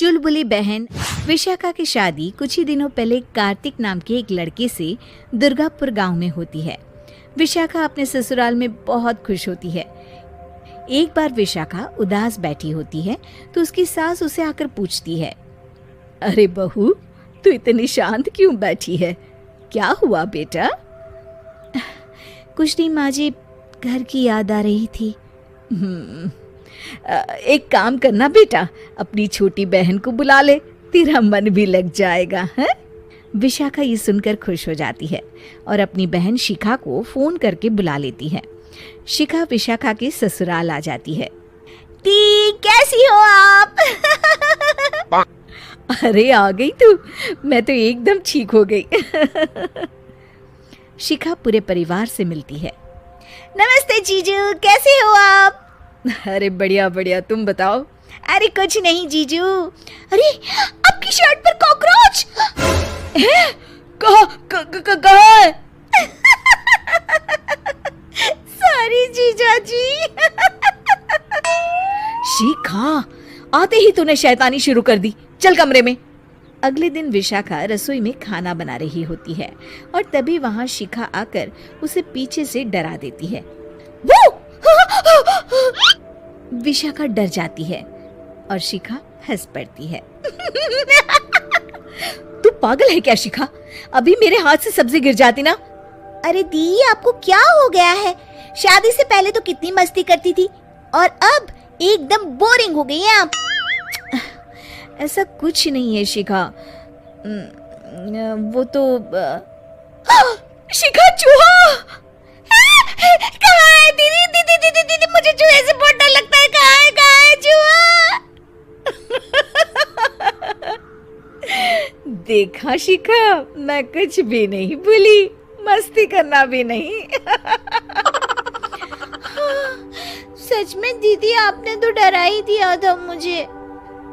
चुलबुली बहन विशाखा की शादी कुछ ही दिनों पहले कार्तिक नाम के एक लड़के से दुर्गापुर गांव में होती है। विशाखा अपने ससुराल में बहुत खुश होती है। एक बार विशाखा उदास बैठी होती है तो उसकी सास उसे आकर पूछती है, अरे बहू, तू इतनी शांत क्यों बैठी है? क्या हुआ बेटा? कुछ नहीं माँ जी, घर की याद आ रही थी। एक काम करना बेटा, अपनी छोटी बहन को बुला ले, तेरा मन भी लग जाएगा है? विशाखा ये सुनकर खुश हो जाती है और अपनी बहन शिखा को फोन करके बुला लेती है। शिखा विशाखा के ससुराल आ जाती है। दी, कैसी हो आप? अरे आ गई तू, मैं तो एकदम ठीक हो गई। शिखा पूरे परिवार से मिलती है। नमस्ते जीजू, कैसे हो आप? अरे बढ़िया बढ़िया, तुम बताओ। अरे कुछ नहीं जीजू। अरे आपकी शर्ट पर कॉकरोच है? कहाँ है? सॉरी जीजा जी। शिखा, आते ही तूने शैतानी शुरू कर दी, चल कमरे में। अगले दिन विशाखा रसोई में खाना बना रही होती है और तभी वहां शिखा आकर उसे पीछे से डरा देती है। वो! विशाखा डर जाती है और शिखा हंस पड़ती है। तू पागल है क्या शिखा? अभी मेरे हाथ से सब्जी गिर जाती ना। अरे दी, आपको क्या हो गया है? शादी से पहले तो कितनी मस्ती करती थी और अब एकदम बोरिंग हो गई हैं आप। ऐसा कुछ नहीं है शिखा, वो तो शिखा, चूहा! कहाँ है दीदी? दीदी दीदी दीदी, मुझे चूहे से बहुत डर लगता है। कहाँ है चूहा? देखा शिखा, मैं कुछ भी नहीं भूली, मस्ती करना भी नहीं। सच में दीदी, आपने तो डरा ही दिया था मुझे।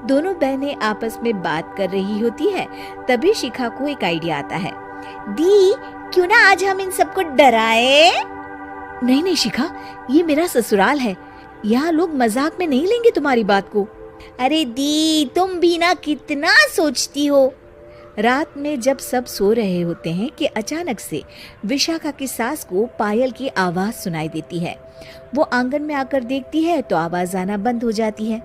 दोनों बहनें आपस में बात कर रही होती है, तभी शिखा को एक आइडिया आता है। दी, क्यों ना आज हम इन सबको डराए? नहीं नहीं शिखा, ये मेरा ससुराल है, यहाँ लोग मजाक में नहीं लेंगे तुम्हारी बात को। अरे दी, तुम भी ना कितना सोचती हो। रात में जब सब सो रहे होते हैं कि अचानक से विशाखा की सास को पायल की आवाज सुनाई देती है। वो आंगन में आकर देखती है तो आवाज आना बंद हो जाती है।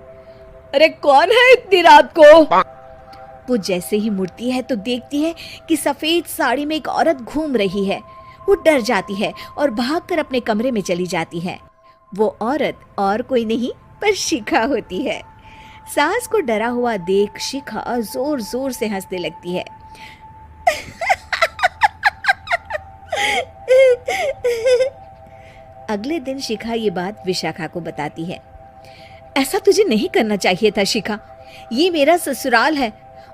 अरे कौन है इतनी रात को? वो जैसे ही मुड़ती है तो देखती है कि सफेद साड़ी में एक औरत घूम रही है। वो डर जाती है और भागकर अपने कमरे में चली जाती है। वो औरत और कोई नहीं पर शिखा होती है। सास को डरा हुआ देख शिखा जोर जोर से हंसने लगती है। अगले दिन शिखा ये बात विशाखा को बताती है। ऐसा तुझे नहीं करना चाहिए था शिखा, ये मेरा ससुराल है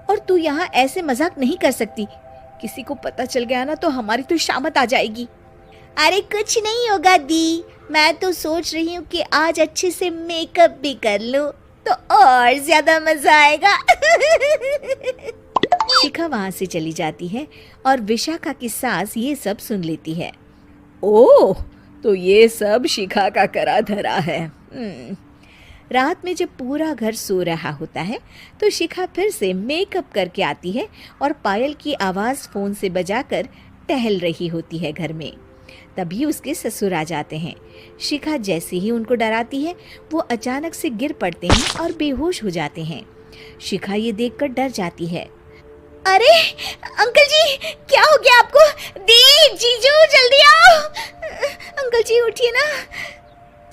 और तू यहाँ ऐसे मजाक नहीं कर सकती। किसी को पता चल गया ना तो हमारी तो शामत आ जाएगी। अरे कुछ नहीं होगा दी, मैं तो सोच रही हूँ कि आज अच्छे से मेकअप भी कर लूं तो और ज्यादा मजा आएगा। शिखा वहां से चली जाती है और विशाखा की सास ये सब सुन लेती है। ओह, तो ये सब शिखा का करा धरा है। रात में जब पूरा घर सो रहा होता है तो शिखा फिर से मेकअप करके आती है और पायल की आवाज फोन से बजाकर टहल रही होती है घर में। तभी उसके ससुर आ जाते हैं। शिखा जैसे ही उनको डराती है वो अचानक से गिर पड़ते हैं और बेहोश हो जाते हैं। शिखा ये देखकर डर जाती है। अरे अंकल जी, क्या हो गया आपको? दी, जीजू, जल्दी आओ। अंकल जी उठिए ना।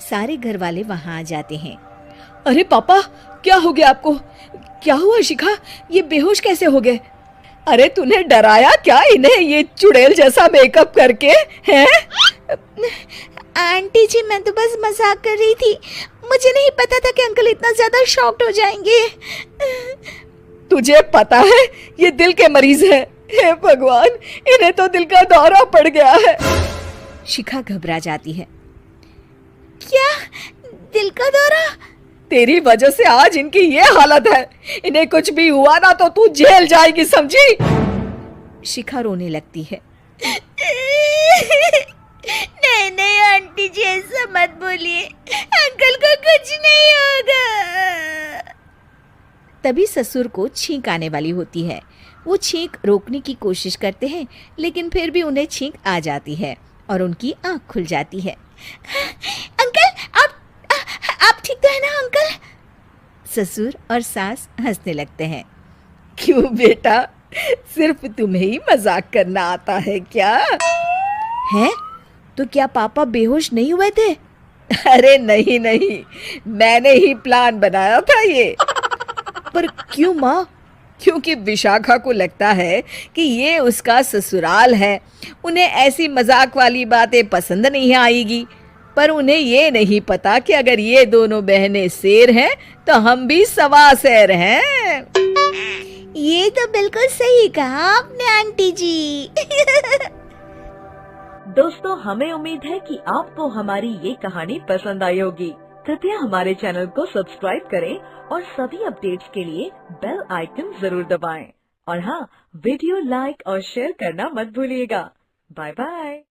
सारे घर वाले वहां आ जाते हैं। अरे पापा, क्या हो गया आपको? क्या हुआ शिखा, ये बेहोश कैसे हो गए? अरे तूने डराया क्या इन्हें ये चुड़ैल जैसा मेकअप करके? हैं? आंटी जी, मैं तो बस मजाक कर रही थी, मुझे नहीं पता था कि अंकल इतना ज्यादा शॉक्ड हो जाएंगे। तुझे पता है ये दिल के मरीज है। हे भगवान, इन्हें तो दिल का दौरा पड़ गया है। शिखा घबरा जाती है। क्या दिल का दौरा? तेरी वजह से आज इनकी ये हालत है। इन्हें कुछ भी हुआ ना तो तू जेल जाएगी, समझी? शिखा रोने लगती है। नहीं नहीं आंटी जी, ऐसा मत बोलिए, अंकल को कुछ नहीं होगा। तभी ससुर को छींक आने वाली होती है। वो छींक रोकने की कोशिश करते हैं, लेकिन फिर भी उन्हें छींक आ जाती है और उनकी आंख खुल जाती है। अंकल, आप ठीक तो है ना अंकल? ससुर और सास हंसने लगते हैं। क्यों बेटा, सिर्फ तुम्हें ही मजाक करना आता है क्या? है? तो क्या पापा बेहोश नहीं हुए थे? अरे नहीं नहीं, मैंने ही प्लान बनाया था ये। पर क्यों माँ? क्योंकि विशाखा को लगता है कि ये उसका ससुराल है, उन्हें ऐसी मजाक वाली बातें पसंद नहीं आएगी। पर उन्हें ये नहीं पता कि अगर ये दोनों बहनें शेर हैं तो हम भी सवा शेर हैं। ये तो बिल्कुल सही कहा आपने आंटी जी। दोस्तों, हमें उम्मीद है कि आपको हमारी ये कहानी पसंद आई होगी। कृपया हमारे चैनल को सब्सक्राइब करें और सभी अपडेट्स के लिए बेल आइकन जरूर दबाएं। और हाँ, वीडियो लाइक और शेयर करना मत भूलिएगा। Bye bye.